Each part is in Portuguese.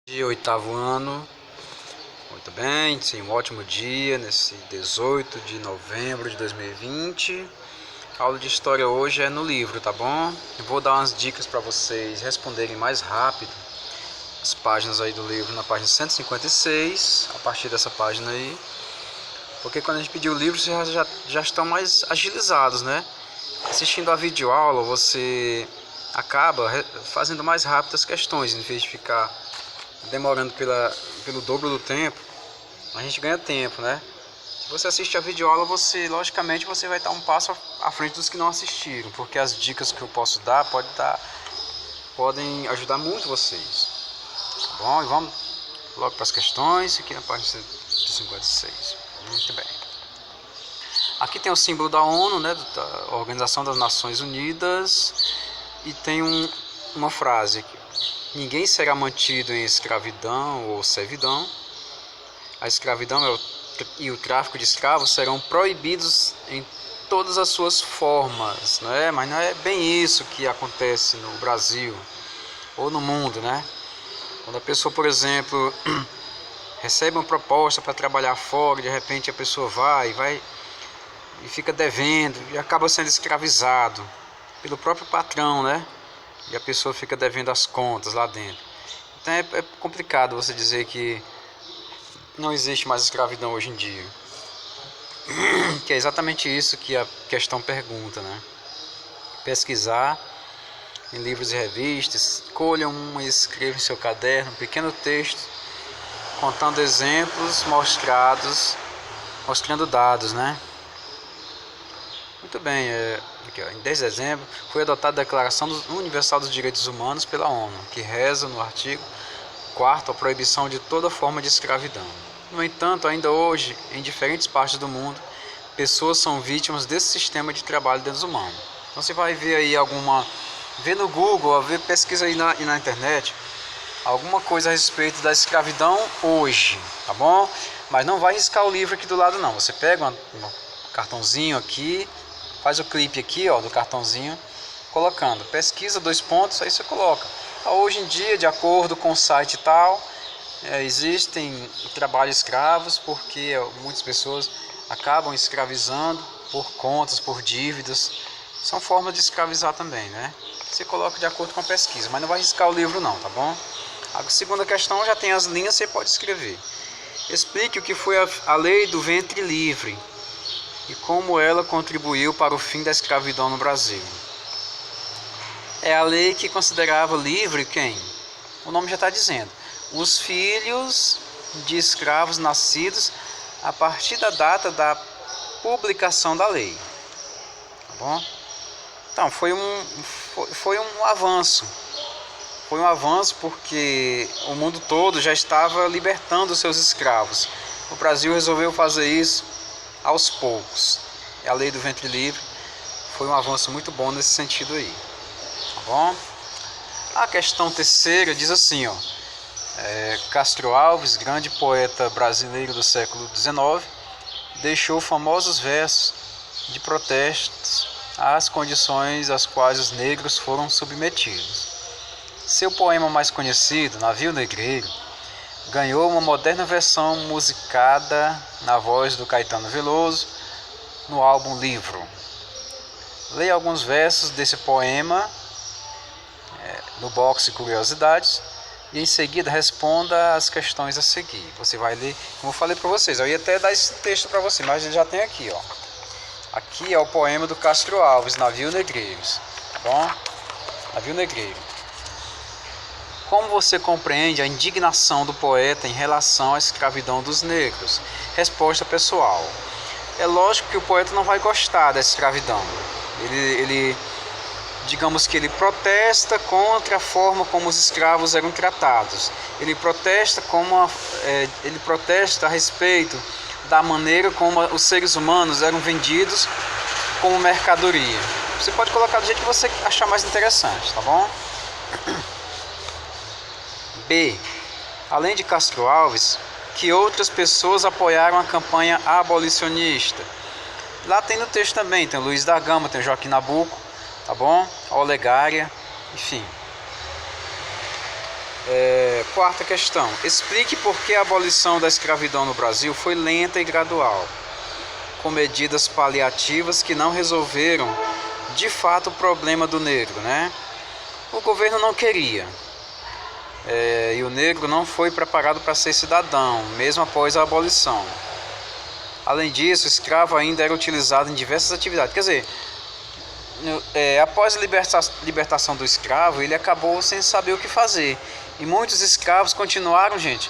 De oitavo ano, muito bem, sim, um ótimo dia nesse 18 de novembro de 2020. A aula de história hoje é no livro, tá bom? Eu vou dar umas dicas para vocês responderem mais rápido as páginas aí do livro, na página 156, a partir dessa página aí, porque quando a gente pedir o livro vocês já estão mais agilizados, né? Assistindo a videoaula você acaba fazendo mais rápido as questões, em vez de ficar demorando pelo dobro do tempo. A gente ganha tempo, né? Se você assiste a videoaula, logicamente você vai estar um passo à frente dos que não assistiram, porque as dicas que eu posso dar podem ajudar muito vocês. Tá bom? E vamos logo para as questões, aqui na página 156. Muito bem. Aqui tem o símbolo da ONU, né, da Organização das Nações Unidas, e tem uma frase aqui: ninguém será mantido em escravidão ou servidão. A escravidão e o tráfico de escravos serão proibidos em todas as suas formas, né? Mas não é bem isso que acontece no Brasil ou no mundo, né? Quando a pessoa, por exemplo, recebe uma proposta para trabalhar fora, de repente a pessoa vai e fica devendo e acaba sendo escravizado pelo próprio patrão, né? E a pessoa fica devendo as contas lá dentro. Então é complicado você dizer que não existe mais escravidão hoje em dia, que é exatamente isso que a questão pergunta, né? Pesquisar em livros e revistas, escolha uma e escreva em seu caderno um pequeno texto contando exemplos mostrando dados, né? Muito bem, aqui, ó, em 10 de dezembro foi adotada a Declaração Universal dos Direitos Humanos pela ONU, que reza no artigo 4º a proibição de toda forma de escravidão. No entanto, ainda hoje, em diferentes partes do mundo, pessoas são vítimas desse sistema de trabalho desumano. Então você vai ver aí vê no Google, pesquisa aí na internet, alguma coisa a respeito da escravidão hoje, tá bom? Mas não vai riscar o livro aqui do lado não, você pega um cartãozinho aqui, faz o clipe aqui, ó, do cartãozinho, colocando pesquisa, 2 pontos, aí você coloca. Hoje em dia, de acordo com o site e tal, existem trabalhos escravos, porque muitas pessoas acabam escravizando por contas, por dívidas. São formas de escravizar também, né? Você coloca de acordo com a pesquisa, mas não vai riscar o livro não, tá bom? A segunda questão já tem as linhas, você pode escrever. Explique o que foi a lei do ventre livre e como ela contribuiu para o fim da escravidão no Brasil. É a lei que considerava livre quem? O nome já está dizendo. Os filhos de escravos nascidos a partir da data da publicação da lei. Tá bom? Então, foi um avanço. Foi um avanço porque o mundo todo já estava libertando os seus escravos. O Brasil resolveu fazer isso aos poucos. A lei do ventre livre foi um avanço muito bom nesse sentido aí. Tá bom? A questão terceira diz assim, ó: Castro Alves, grande poeta brasileiro do século XIX, deixou famosos versos de protestos às condições às quais os negros foram submetidos. Seu poema mais conhecido, Navio Negreiro, ganhou uma moderna versão musicada na voz do Caetano Veloso no álbum Livro. Leia alguns versos desse poema no box Curiosidades e em seguida responda as questões a seguir. Você vai ler, como eu falei para vocês, eu ia até dar esse texto para você, mas ele já tem aqui, ó. Aqui é o poema do Castro Alves, Navio Negreiros, tá bom? Navio Negreiro. Como você compreende a indignação do poeta em relação à escravidão dos negros? Resposta pessoal. É lógico que o poeta não vai gostar da escravidão. Digamos que ele protesta contra a forma como os escravos eram tratados. Ele protesta a respeito da maneira como os seres humanos eram vendidos como mercadoria. Você pode colocar do jeito que você achar mais interessante, tá bom? B. Além de Castro Alves, que outras pessoas apoiaram a campanha abolicionista? Lá tem no texto também, tem o Luiz da Gama, tem o Joaquim Nabuco, tá bom? A Olegária, enfim. Quarta questão. Explique por que a abolição da escravidão no Brasil foi lenta e gradual, com medidas paliativas que não resolveram de fato o problema do negro, né? O governo não queria. E o negro não foi preparado para ser cidadão, mesmo após a abolição. Além disso, o escravo ainda era utilizado em diversas atividades. Quer dizer, após a libertação do escravo, ele acabou sem saber o que fazer. E muitos escravos continuaram, gente,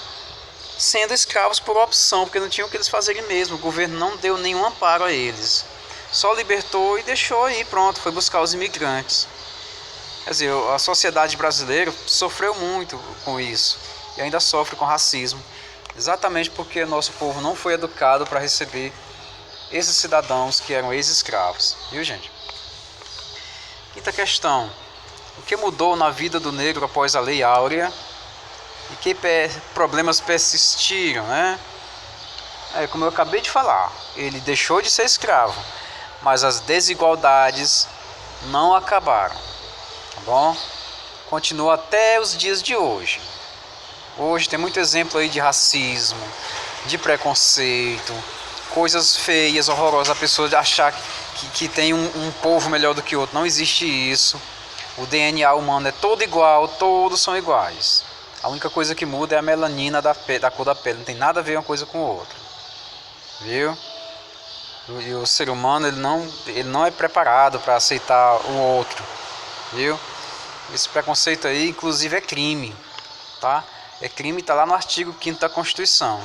sendo escravos por opção, porque não tinham o que eles fazerem mesmo. O governo não deu nenhum amparo a eles. Só libertou e deixou aí, pronto, foi buscar os imigrantes. Quer dizer, a sociedade brasileira sofreu muito com isso e ainda sofre com racismo, exatamente porque nosso povo não foi educado para receber esses cidadãos que eram ex-escravos, viu, gente? Quinta questão: o que mudou na vida do negro após a Lei Áurea e que problemas persistiram, né? Como eu acabei de falar, ele deixou de ser escravo, mas as desigualdades não acabaram. Tá bom? Continua até os dias de hoje. Hoje tem muito exemplo aí de racismo, de preconceito, coisas feias, horrorosas, a pessoa de achar que tem um povo melhor do que outro. Não existe isso. O DNA humano é todo igual, todos são iguais. A única coisa que muda é a melanina da cor da pele, não tem nada a ver uma coisa com a outra. Viu? E o ser humano ele não é preparado para aceitar o outro. Viu? Esse preconceito aí, inclusive, é crime, tá? É crime, tá lá no artigo 5º da Constituição.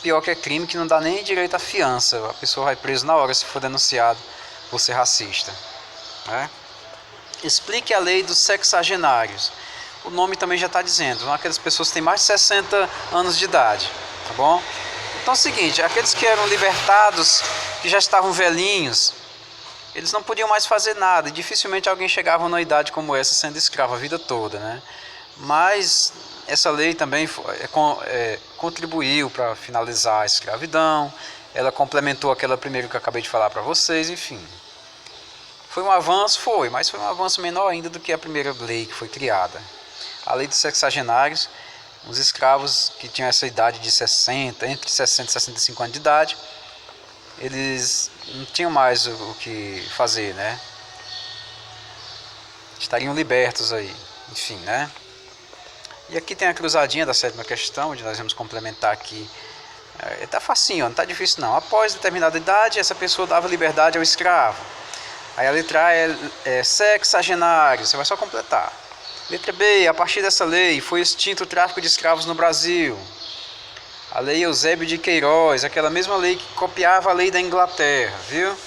Pior que é crime que não dá nem direito à fiança. A pessoa vai presa na hora se for denunciado por ser racista, né? Explique a lei dos sexagenários. O nome também já está dizendo, são aquelas pessoas que têm mais de 60 anos de idade, tá bom? Então é o seguinte, aqueles que eram libertados, que já estavam velhinhos, eles não podiam mais fazer nada, e dificilmente alguém chegava numa idade como essa sendo escravo a vida toda, né? Mas essa lei também contribuiu para finalizar a escravidão, ela complementou aquela primeira que eu acabei de falar para vocês, enfim. Foi um avanço? Foi, mas foi um avanço menor ainda do que a primeira lei que foi criada. A lei dos sexagenários, os escravos que tinham essa idade de entre 60 e 65 anos de idade, eles não tinham mais o que fazer, né? Estariam libertos aí, enfim, né? E aqui tem a cruzadinha da 7ª questão, onde nós vamos complementar aqui. Tá facinho, não tá difícil não. Após determinada idade, essa pessoa dava liberdade ao escravo. Aí a letra A é sexagenário, você vai só completar. Letra B, a partir dessa lei foi extinto o tráfico de escravos no Brasil. A lei Eusébio de Queiroz, aquela mesma lei que copiava a lei da Inglaterra, viu?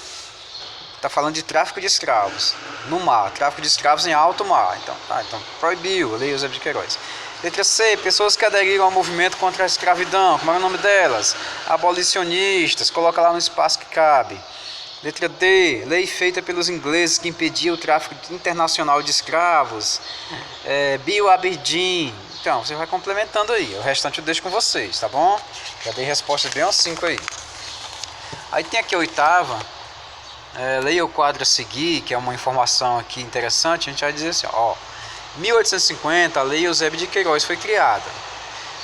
Está falando de tráfico de escravos no mar, tráfico de escravos em alto mar. Então proibiu a lei Eusébio de Queiroz. Letra C, pessoas que aderiram ao movimento contra a escravidão, como é o nome delas? Abolicionistas, coloca lá no espaço que cabe. Letra D, lei feita pelos ingleses que impedia o tráfico internacional de escravos. Bill Aberdeen. Então, você vai complementando aí. O restante eu deixo com vocês, tá bom? Já dei respostas bem aos 5 aí. Aí tem aqui a 8ª. Leia o quadro a seguir, que é uma informação aqui interessante. A gente vai dizer assim, ó. 1850, a lei Eusébio de Queiroz foi criada.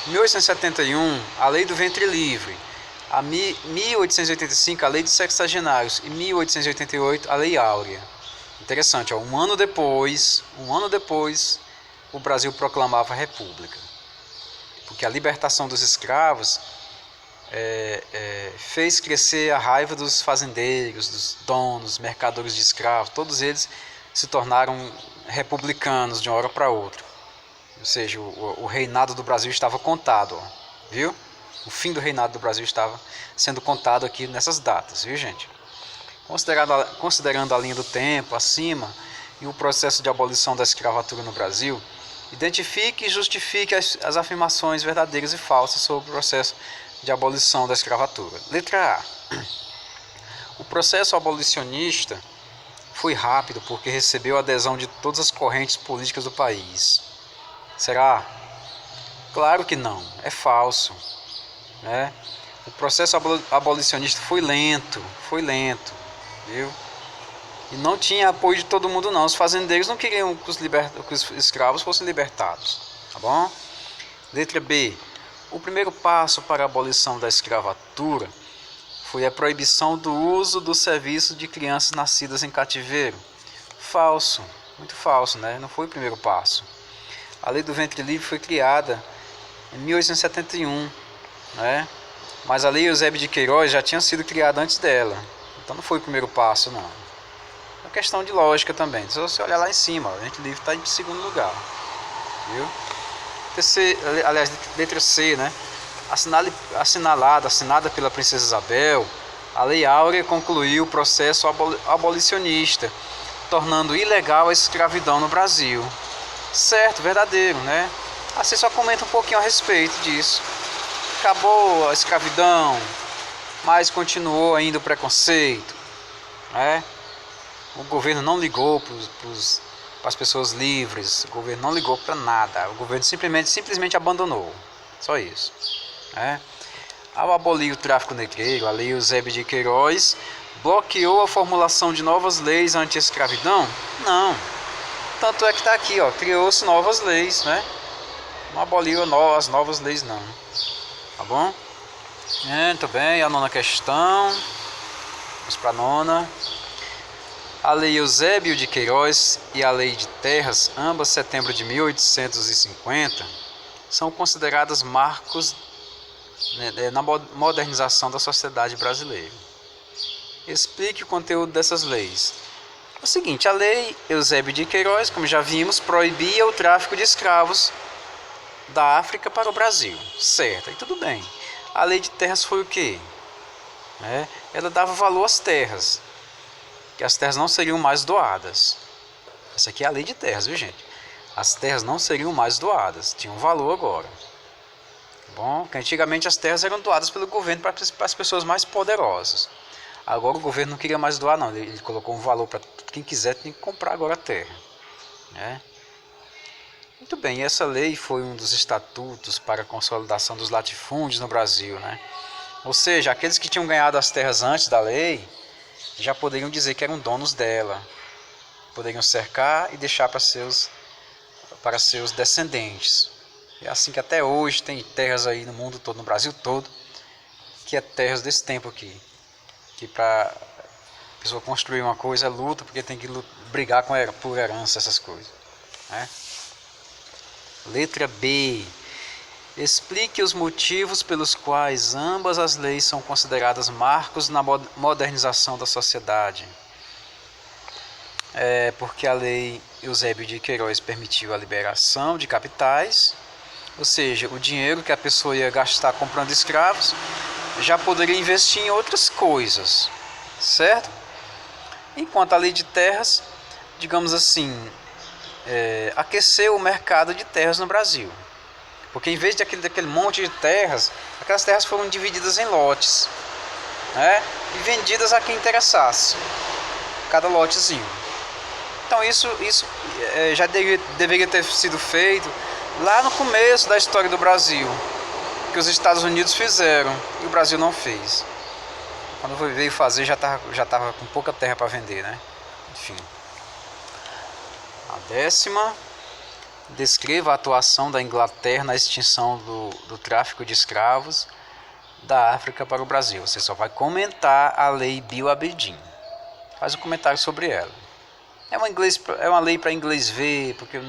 1871, a lei do ventre livre. A 1885, a lei dos sexagenários. E 1888, a lei Áurea. Interessante, ó, um ano depois, o Brasil proclamava a República. Porque a libertação dos escravos fez crescer a raiva dos fazendeiros, dos donos, mercadores de escravos. Todos eles se tornaram republicanos de uma hora para outra. Ou seja, o reinado do Brasil estava contado, ó, viu? O fim do reinado do Brasil estava sendo contado aqui nessas datas, viu, gente? Considerando a linha do tempo acima e o processo de abolição da escravatura no Brasil, identifique e justifique as afirmações verdadeiras e falsas sobre o processo de abolição da escravatura. Letra A. O processo abolicionista foi rápido porque recebeu a adesão de todas as correntes políticas do país. Será? Claro que não, é falso, né? O processo abolicionista foi lento, viu? E não tinha apoio de todo mundo não. Os fazendeiros não queriam que os escravos fossem libertados. tá bom? Letra B. O primeiro passo para a abolição da escravatura foi a proibição do uso do serviço de crianças nascidas em cativeiro. Falso, muito falso, né? Não foi o primeiro passo. A lei do ventre livre foi criada em 1871, né? Mas a lei Eusébio de Queiroz já tinha sido criada antes dela. Então não foi o primeiro passo, não. É uma questão de lógica também. Se você olhar lá em cima, o ventre livre está em segundo lugar. Viu? Aliás, letra C, né? Assinada pela Princesa Isabel, a Lei Áurea concluiu o processo abolicionista, tornando ilegal a escravidão no Brasil. Certo, verdadeiro, né? Você só comenta um pouquinho a respeito disso. Acabou a escravidão, mas continuou ainda o preconceito, né? O governo não ligou para as pessoas livres, o governo não ligou para nada, o governo simplesmente abandonou, só isso, né? Ao abolir o tráfico negreiro, a lei Eusébio de Queiroz bloqueou a formulação de novas leis anti-escravidão? Não, tanto é que está aqui, ó, criou-se novas leis, né? Não aboliu as novas leis não, tá bom? Muito bem, a nona questão, vamos para a nona. A Lei Eusébio de Queiroz e a Lei de Terras, ambas setembro de 1850, são consideradas marcos, né, na modernização da sociedade brasileira. Explique o conteúdo dessas leis. É o seguinte, a Lei Eusébio de Queiroz, como já vimos, proibia o tráfico de escravos da África para o Brasil. Certo, e tudo bem. A Lei de Terras foi o quê? Ela dava valor às terras, que as terras não seriam mais doadas. Essa aqui é a lei de terras, viu, gente? As terras não seriam mais doadas, tinham valor agora. Bom, que antigamente as terras eram doadas pelo governo para as pessoas mais poderosas. Agora o governo não queria mais doar, não. Ele colocou um valor para quem quiser, tem que comprar agora a terra, né? Muito bem, essa lei foi um dos estatutos para a consolidação dos latifúndios no Brasil, né? Ou seja, aqueles que tinham ganhado as terras antes da lei já poderiam dizer que eram donos dela, poderiam cercar e deixar para seus descendentes. É assim que até hoje tem terras aí no mundo todo, no Brasil todo, que é terras desse tempo aqui, que para a pessoa construir uma coisa é luta, porque tem que brigar por herança, essas coisas, né? Letra B. Explique os motivos pelos quais ambas as leis são consideradas marcos na modernização da sociedade. Porque a lei Eusébio de Queiroz permitiu a liberação de capitais, ou seja, o dinheiro que a pessoa ia gastar comprando escravos já poderia investir em outras coisas, certo? Enquanto a lei de terras, digamos assim, aqueceu o mercado de terras no Brasil. Porque em vez daquele monte de terras, aquelas terras foram divididas em lotes, né? E vendidas a quem interessasse, cada lotezinho. Então isso já deveria ter sido feito lá no começo da história do Brasil, que os Estados Unidos fizeram e o Brasil não fez. Quando veio fazer já estava com pouca terra para vender, né? Enfim. A 10ª. Descreva a atuação da Inglaterra na extinção do tráfico de escravos da África para o Brasil. Você só vai comentar a lei Bill Aberdeen. Faz um comentário sobre ela. É uma lei para inglês ver, porque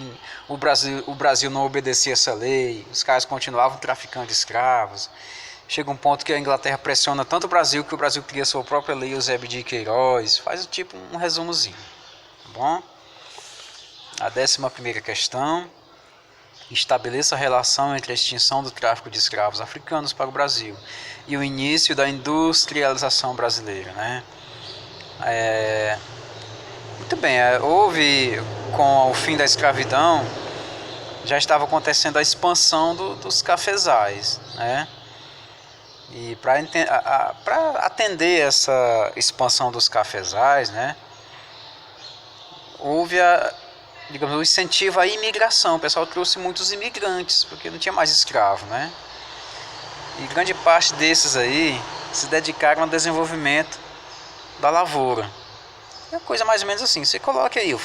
o Brasil não obedecia essa lei, os caras continuavam traficando escravos. Chega um ponto que a Inglaterra pressiona tanto o Brasil que o Brasil cria sua própria lei Eusébio de Queiroz. Faz tipo um resumozinho, tá bom? A 11ª questão. Estabeleça a relação entre a extinção do tráfico de escravos africanos para o Brasil e o início da industrialização brasileira, né? Muito bem, houve, com o fim da escravidão, já estava acontecendo a expansão dos cafezais, né? E para atender essa expansão dos cafezais, né, houve o incentivo à imigração. O pessoal trouxe muitos imigrantes, porque não tinha mais escravo, né? E grande parte desses aí se dedicaram ao desenvolvimento da lavoura. É uma coisa mais ou menos assim, você coloca aí,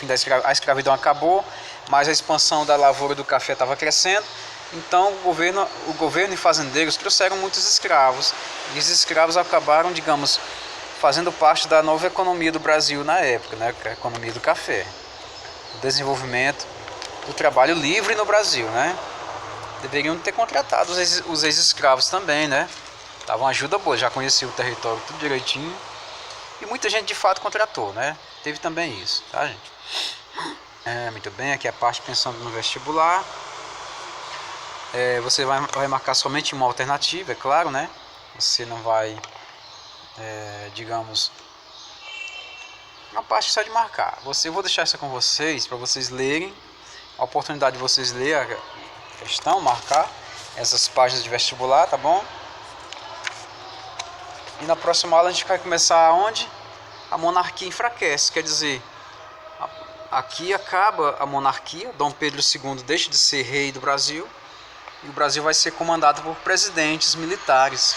a escravidão acabou, mas a expansão da lavoura do café estava crescendo. Então o governo e fazendeiros trouxeram muitos escravos. E esses escravos acabaram, digamos, fazendo parte da nova economia do Brasil na época, né? A economia do café. O desenvolvimento do trabalho livre no Brasil, né? Deveriam ter contratado os ex-escravos também, né? Dava uma ajuda boa, já conhecia o território tudo direitinho. E muita gente de fato contratou, né? Teve também isso, tá, gente? Muito bem, aqui é a parte pensando no vestibular. Você vai marcar somente uma alternativa, é claro, né? Você não vai, digamos, uma parte só de marcar. Eu vou deixar isso com vocês, para vocês lerem, a oportunidade de vocês lerem a questão, marcar essas páginas de vestibular, tá bom? E na próxima aula a gente vai começar onde? A monarquia enfraquece, quer dizer, aqui acaba a monarquia, Dom Pedro II deixa de ser rei do Brasil, e o Brasil vai ser comandado por presidentes militares.